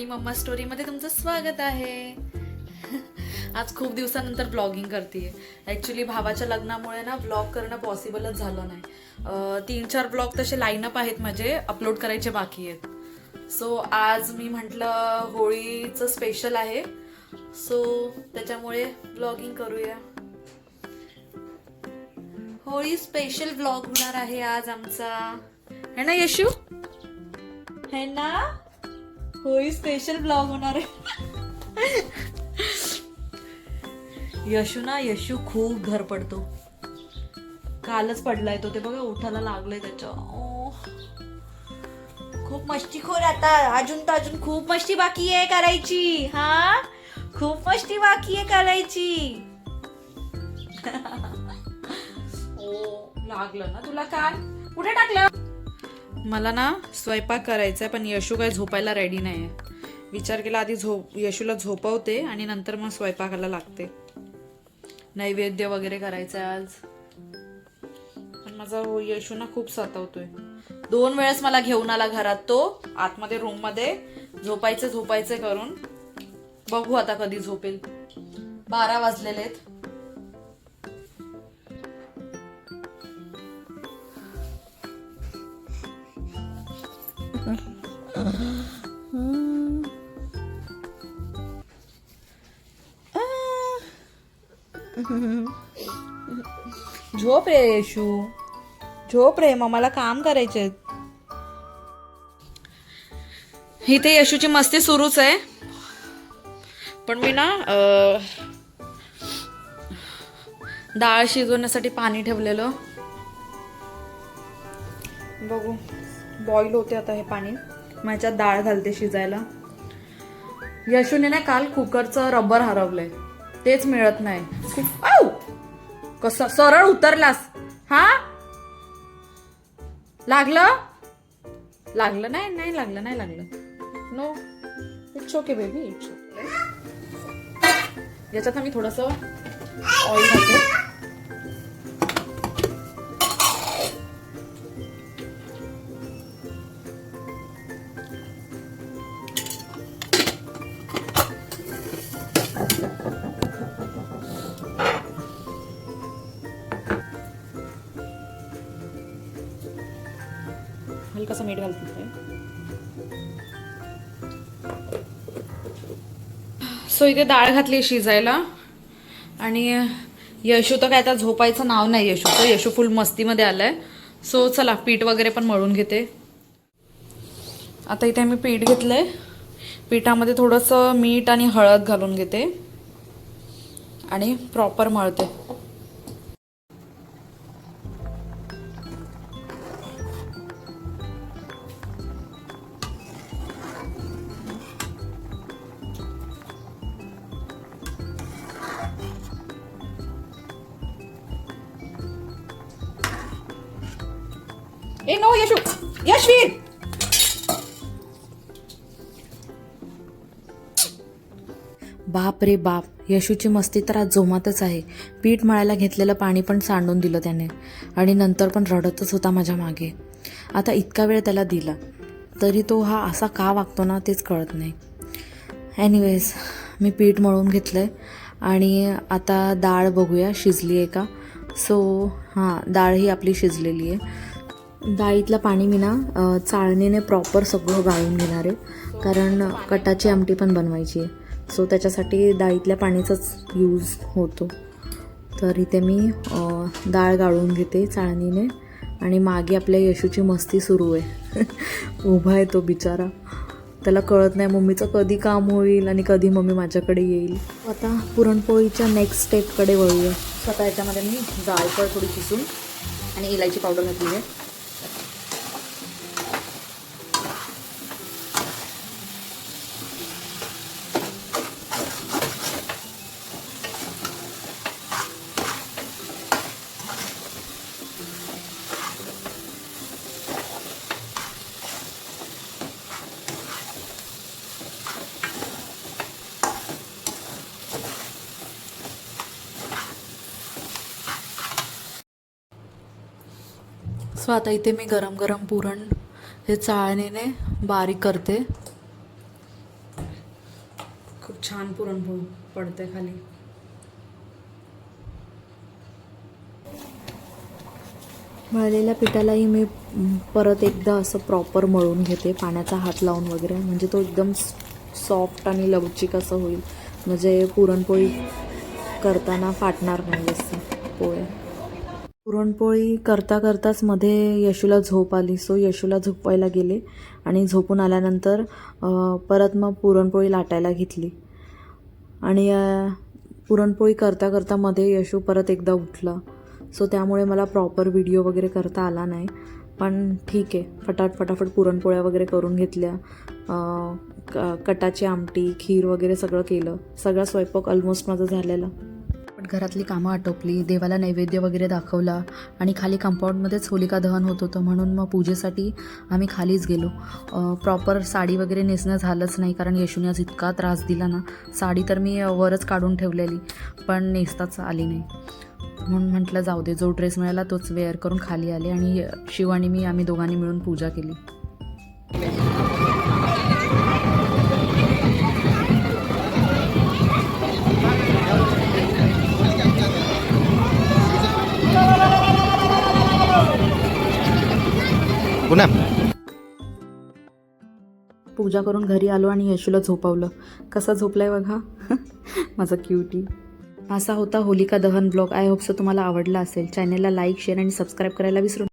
आणि मम्मा स्टोरीमध्ये तुमचं स्वागत आहे. आज खूप दिवसानंतर ब्लॉगिंग करते. ॲक्च्युली भावाच्या लग्नामुळे ना ब्लॉग करणं पॉसिबलच झालं नाही. 3-4 ब्लॉग तसे लाईनअप आहेत माझे, अपलोड करायचे बाकी आहेत. सो आज मी म्हटलं होळीचं स्पेशल आहे, सो त्याच्यामुळे ब्लॉगिंग करूया. होळी स्पेशल ब्लॉग होणार आहे आज आमचा, है ना यशू? है ना? होळी स्पेशल ब्लॉग होणार आहे. यशू खूप घर पडतो. कालच पडलाय तो, ते बघा उठायला लागलंय त्याच्या. खूप मस्तीखोर आता. अजून खूप मस्ती बाकी आहे करायची. हा, खूप मस्ती बाकी आहे करायची. लागलं ना तुला काल? कुठे टाकलं? मला ना स्वयंपाक करायचा, पण यशू काय झोपायला रेडी नाही. विचार केला आधी यशूला झोपवते आणि नंतर मग स्वयंपाकाला लागते. नैवेद्य वगैरे करायचं आज. पण माझा यशू ना खूप सतावतोय. 2 वेळेस मला घेऊन आला घरात तो, आतमध्ये रूम मध्ये. झोपायचे करून बघू आता कधी झोपेल. 12 वाजलेले आहेत. झोप रे यशू, झोप रे, मम्माला काम करायचे. इथे यशूची मस्ती सुरूच आहे. पण मी ना डाळ शिजवण्यासाठी पाणी ठेवलेलं. बघू, बॉईल होते आता हे पाणी. मग याच्यात डाळ घालते शिजायला. यशूने ना काल कुकरचं रबर हरवलंय, तेच मिळत नाही. कसं सरळ उतरलास? हा, लागलं नाही लागलं. No, it's okay baby, it's okay. याच्यात मी थोडस ऑइल घालते. हलकासा मीठ घालते. सो इथे डाळ घातली शिजायला. आणि यशू तर काय आता झोपायचं नाव नाही यशूचं. यशू फुल मस्तीमध्ये आलाय. सो चला पीठ वगैरे पण मळून घेते. आता इथे मी पीठ घेतलंय. पिठामध्ये थोडंसं मीठ आणि हळद घालून घेते आणि प्रॉपर मळते. ए नो यशू, यशवीर, बाप रे बाप, यशूची मस्ती तर आज जोमातच आहे. पीठ मळायला घेतलेलं पाणी पण सांडून दिलं त्याने आणि नंतर पण रडतच होता माझ्या मागे. आता इतका वेळ त्याला दिला तरी तो हा असा का वागतो ना तेच कळत नाही. एनिवेज, मी पीठ मळून घेतलंय आणि आता डाळ बघूया शिजली आहे का. सो हां, डाळ ही आपली शिजलेली आहे. डाळीतलं पाणी मी ना चाळणीने प्रॉपर सगळं गाळून घेणार आहे, कारण कटाची आमटी पण बनवायची आहे. सो त्याच्यासाठी डाळीतल्या पाणीचाच यूज होतो. तर इथे मी डाळ गाळून घेते चाळणीने. आणि मागे आपल्या यशूची मस्ती सुरू आहे. उभा आहे तो बिचारा. त्याला कळत नाही मम्मीचं कधी काम होईल आणि कधी मम्मी माझ्याकडे येईल. आता पुरणपोळीच्या नेक्स्ट स्टेपकडे वळूया. स्वतः याच्यामध्ये मी जायफळ थोडी किसून आणि इलायची पावडर घातली आहे. सो आता इथे मी गरम गरम पुरण हे चाळणीने बारीक करते. छान पुरणपोळी पडते खाली. मळलेल्या पिठालाही मी परत एकदा असं प्रॉपर मळून घेते पाण्याचा हात लावून वगैरे, म्हणजे तो एकदम सॉफ्ट आणि लवचिक असं होईल, म्हणजे पुरणपोळी करताना फाटणार नाही असं पोळ्या. पुरणपोळी करता करताच मध्ये यशूला झोप आली, सो यशूला झोपवायला गेले आणि झोपून आल्यानंतर परत मग पुरणपोळी लाटायला घेतली आणि पुरणपोळी करता करता मध्ये यशू परत एकदा उठला, सो त्यामुळे मला प्रॉपर व्हिडिओ वगैरे करता आला नाही. पण ठीक आहे, फटाफट पुरणपोळ्या वगैरे करून घेतल्या. कटाची आमटी, खीर वगैरे सगळं केलं. सगळा स्वयंपाक ऑलमोस्ट माझा झालेला. पण घरातली कामं आटोपली, देवाला नैवेद्य वगैरे दाखवला आणि खाली कंपाऊंडमध्येच होलिका दहन होत होतं, म्हणून मग पूजेसाठी आम्ही खालीच गेलो. प्रॉपर साडी वगैरे नेसणं झालंच नाही, कारण येशूने आज इतका त्रास दिला ना. साडी तर मी वरच काढून ठेवलेली, पण नेसताच आली नाही, म्हणून म्हटलं जाऊ दे, जो ड्रेस मिळाला तोच वेअर करून खाली आले आणि शिव आणि मी आम्ही दोघांनी मिळून पूजा केली. पुन्हा पूजा करून घरी आलो आणि यशूला झोपवलं. कसा झोपलाय बघा माझा क्यूटी. असा होता होलिका दहन ब्लॉग. आय होप सो तुम्हाला आवडला असेल. चॅनलला लाईक, शेअर आणि सबस्क्राईब करायला विसरू